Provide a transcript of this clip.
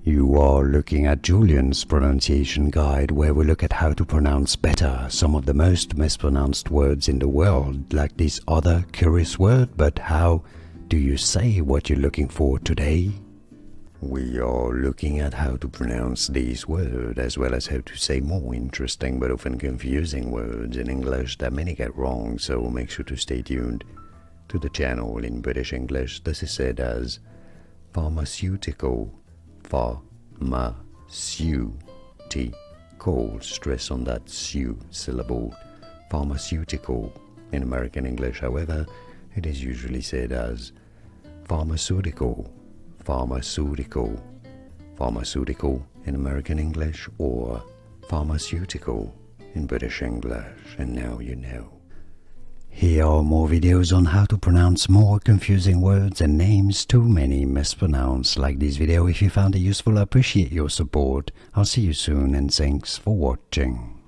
You are looking at Julian's pronunciation guide, where we look at how to pronounce better some of the most mispronounced words in the world, like this other curious word. But how do you say what you're looking for today? We are looking at how to pronounce these words, as well as how to say more interesting but often confusing words in English that many get wrong, so make sure to stay tuned to the channel. In British English, this is said as pharmaceutical. Pharmaceutical. Stress on that "su" syllable. Pharmaceutical. In American English, however, it is usually said as pharmaceutical. Pharmaceutical. Pharmaceutical in American English, or pharmaceutical in British English. And now you know. Here are more videos on how to pronounce more confusing words and names too many mispronounced. Like this video if you found it useful. I appreciate your support. I'll see you soon, and thanks for watching.